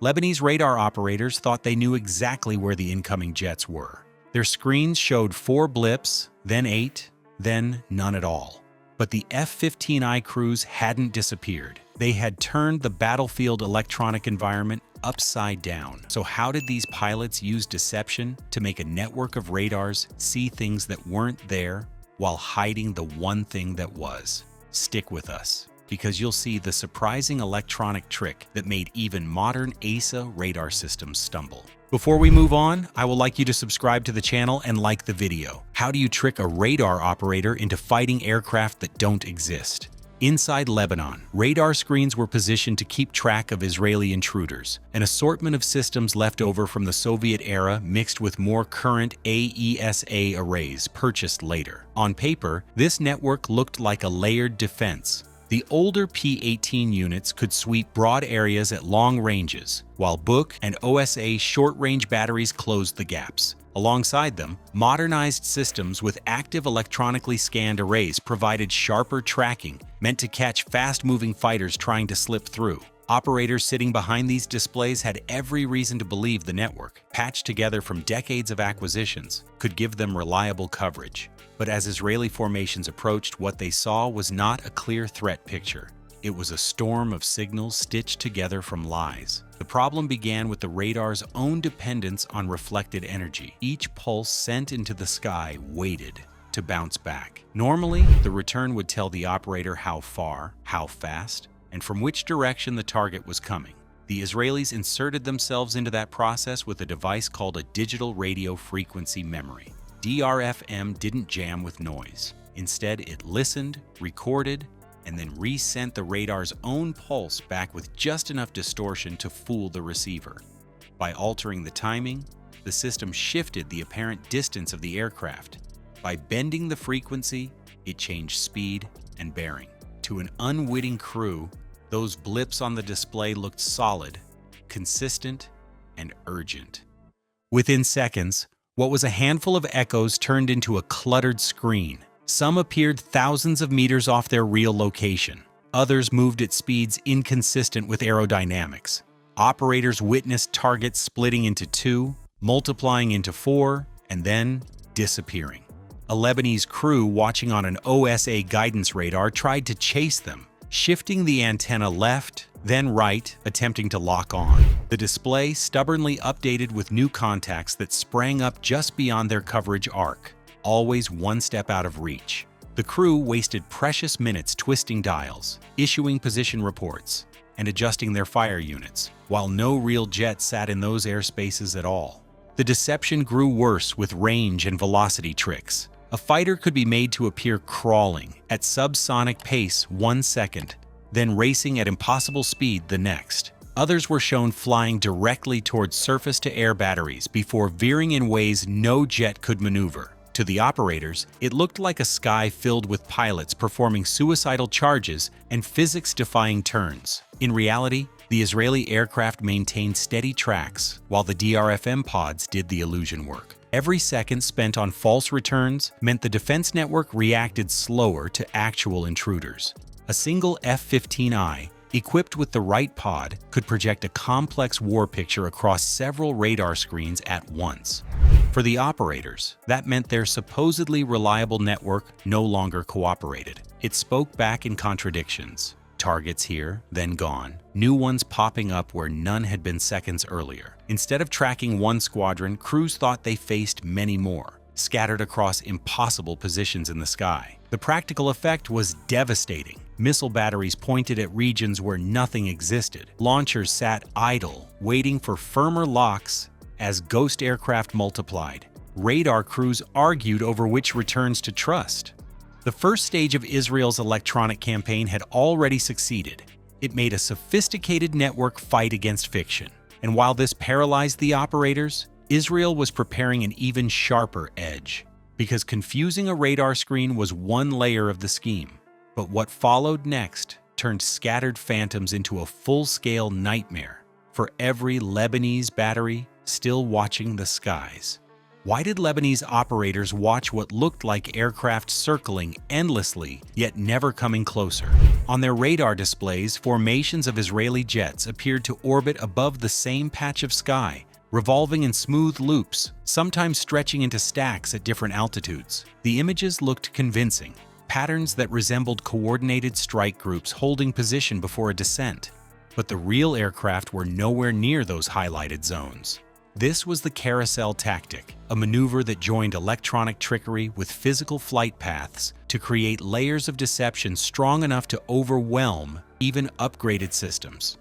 Lebanese radar operators thought they knew exactly where the incoming jets were. Their screens showed 4 blips, then 8, then none at all. But the F-15I crews hadn't disappeared. They had turned the battlefield electronic environment upside down. So how did these pilots use deception to make a network of radars see things that weren't there while hiding the one thing that was? Stick with us, because you'll see the surprising electronic trick that made even modern AESA radar systems stumble. Before we move on, I would like you to subscribe to the channel and like the video. How do you trick a radar operator into fighting aircraft that don't exist? Inside Lebanon, radar screens were positioned to keep track of Israeli intruders, an assortment of systems left over from the Soviet era mixed with more current AESA arrays purchased later. On paper, this network looked like a layered defense. The older P-18 units could sweep broad areas at long ranges, while Book and OSA short-range batteries closed the gaps. Alongside them, modernized systems with active electronically scanned arrays provided sharper tracking, meant to catch fast-moving fighters trying to slip through. Operators sitting behind these displays had every reason to believe the network, patched together from decades of acquisitions, could give them reliable coverage. But as Israeli formations approached, what they saw was not a clear threat picture. It was a storm of signals stitched together from lies. The problem began with the radar's own dependence on reflected energy. Each pulse sent into the sky waited to bounce back. Normally, the return would tell the operator how far, how fast, and from which direction the target was coming. The Israelis inserted themselves into that process with a device called a digital radio frequency memory. DRFM didn't jam with noise. Instead, it listened, recorded, and then resent the radar's own pulse back with just enough distortion to fool the receiver. By altering the timing, the system shifted the apparent distance of the aircraft. By bending the frequency, it changed speed and bearing. To an unwitting crew, those blips on the display looked solid, consistent, and urgent. Within seconds, what was a handful of echoes turned into a cluttered screen. Some appeared thousands of meters off their real location. Others moved at speeds inconsistent with aerodynamics. Operators witnessed targets splitting into 2, multiplying into 4, and then disappearing. A Lebanese crew watching on an OSA guidance radar tried to chase them, shifting the antenna left, then right, attempting to lock on. The display stubbornly updated with new contacts that sprang up just beyond their coverage arc, always one step out of reach. The crew wasted precious minutes twisting dials, issuing position reports, and adjusting their fire units, while no real jet sat in those airspaces at all. The deception grew worse with range and velocity tricks. A fighter could be made to appear crawling at subsonic pace 1 second, then racing at impossible speed the next. Others were shown flying directly towards surface-to-air batteries before veering in ways no jet could maneuver. To the operators, it looked like a sky filled with pilots performing suicidal charges and physics-defying turns. In reality, the Israeli aircraft maintained steady tracks, while the DRFM pods did the illusion work. Every second spent on false returns meant the defense network reacted slower to actual intruders. A single F-15I, equipped with the right pod, could project a complex war picture across several radar screens at once. For the operators, that meant their supposedly reliable network no longer cooperated. It spoke back in contradictions. Targets here, then gone. New ones popping up where none had been seconds earlier. Instead of tracking one squadron, crews thought they faced many more, scattered across impossible positions in the sky. The practical effect was devastating. Missile batteries pointed at regions where nothing existed. Launchers sat idle, waiting for firmer locks as ghost aircraft multiplied. Radar crews argued over which returns to trust. The first stage of Israel's electronic campaign had already succeeded. It made a sophisticated network fight against fiction. And while this paralyzed the operators, Israel was preparing an even sharper edge. Because confusing a radar screen was one layer of the scheme. But what followed next turned scattered phantoms into a full-scale nightmare for every Lebanese battery still watching the skies. Why did Lebanese operators watch what looked like aircraft circling endlessly, yet never coming closer? On their radar displays, formations of Israeli jets appeared to orbit above the same patch of sky, revolving in smooth loops, sometimes stretching into stacks at different altitudes. The images looked convincing, patterns that resembled coordinated strike groups holding position before a descent. But the real aircraft were nowhere near those highlighted zones. This was the carousel tactic, a maneuver that joined electronic trickery with physical flight paths to create layers of deception strong enough to overwhelm even upgraded systems.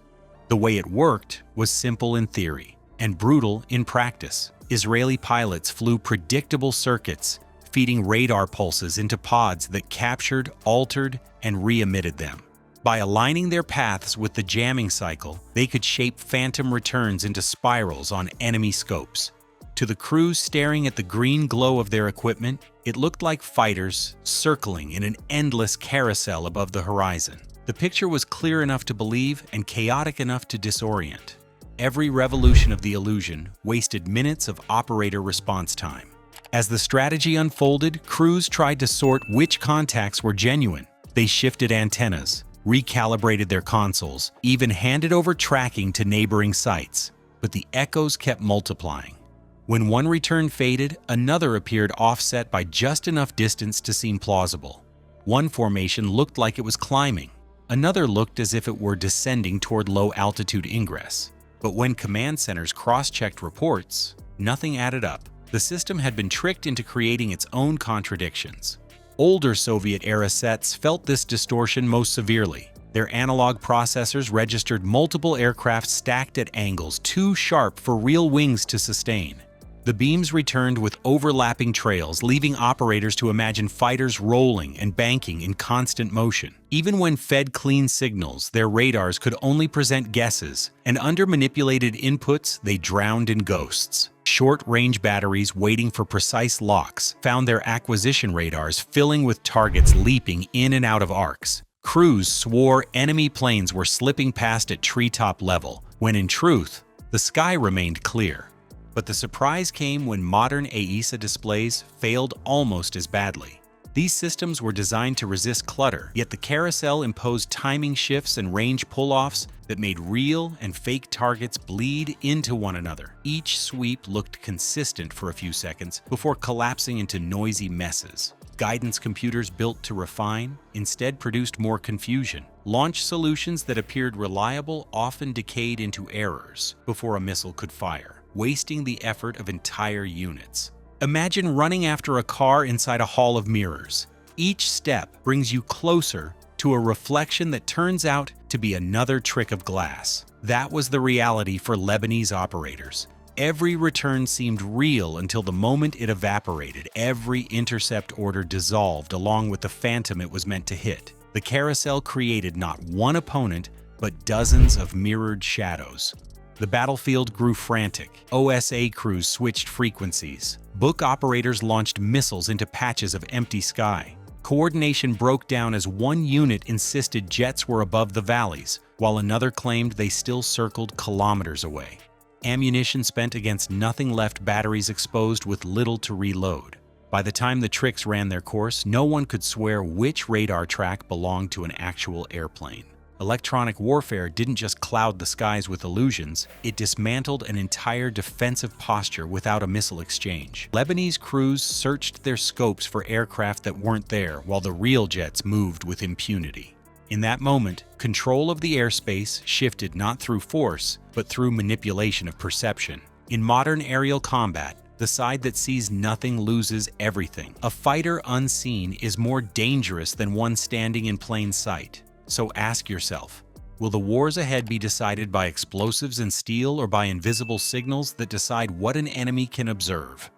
The way it worked was simple in theory and brutal in practice. Israeli pilots flew predictable circuits, feeding radar pulses into pods that captured, altered, and re-emitted them. By aligning their paths with the jamming cycle, they could shape phantom returns into spirals on enemy scopes. To the crews staring at the green glow of their equipment, it looked like fighters circling in an endless carousel above the horizon. The picture was clear enough to believe and chaotic enough to disorient. Every revolution of the illusion wasted minutes of operator response time. As the strategy unfolded, crews tried to sort which contacts were genuine. They shifted antennas, recalibrated their consoles, even handed over tracking to neighboring sites. But the echoes kept multiplying. When one return faded, another appeared offset by just enough distance to seem plausible. One formation looked like it was climbing. Another looked as if it were descending toward low-altitude ingress. But when command centers cross-checked reports, nothing added up. The system had been tricked into creating its own contradictions. Older Soviet-era sets felt this distortion most severely. Their analog processors registered multiple aircraft stacked at angles too sharp for real wings to sustain. The beams returned with overlapping trails, leaving operators to imagine fighters rolling and banking in constant motion. Even when fed clean signals, their radars could only present guesses, and under manipulated inputs, they drowned in ghosts. Short-range batteries waiting for precise locks found their acquisition radars filling with targets leaping in and out of arcs. Crews swore enemy planes were slipping past at treetop level, when in truth, the sky remained clear. But the surprise came when modern AESA displays failed almost as badly. These systems were designed to resist clutter, yet the carousel imposed timing shifts and range pull-offs that made real and fake targets bleed into one another. Each sweep looked consistent for a few seconds before collapsing into noisy messes. Guidance computers built to refine instead produced more confusion. Launch solutions that appeared reliable often decayed into errors before a missile could fire, wasting the effort of entire units. Imagine running after a car inside a hall of mirrors. Each step brings you closer to a reflection that turns out to be another trick of glass. That was the reality for Lebanese operators. Every return seemed real until the moment it evaporated. Every intercept order dissolved along with the phantom it was meant to hit. The carousel created not one opponent, but dozens of mirrored shadows. The battlefield grew frantic. OSA crews switched frequencies. Book operators launched missiles into patches of empty sky. Coordination broke down as one unit insisted jets were above the valleys, while another claimed they still circled kilometers away. Ammunition spent against nothing left batteries exposed with little to reload. By the time the tricks ran their course, no one could swear which radar track belonged to an actual airplane. Electronic warfare didn't just cloud the skies with illusions, it dismantled an entire defensive posture without a missile exchange. Lebanese crews searched their scopes for aircraft that weren't there, while the real jets moved with impunity. In that moment, control of the airspace shifted not through force, but through manipulation of perception. In modern aerial combat, the side that sees nothing loses everything. A fighter unseen is more dangerous than one standing in plain sight. So ask yourself, will the wars ahead be decided by explosives and steel or by invisible signals that decide what an enemy can observe?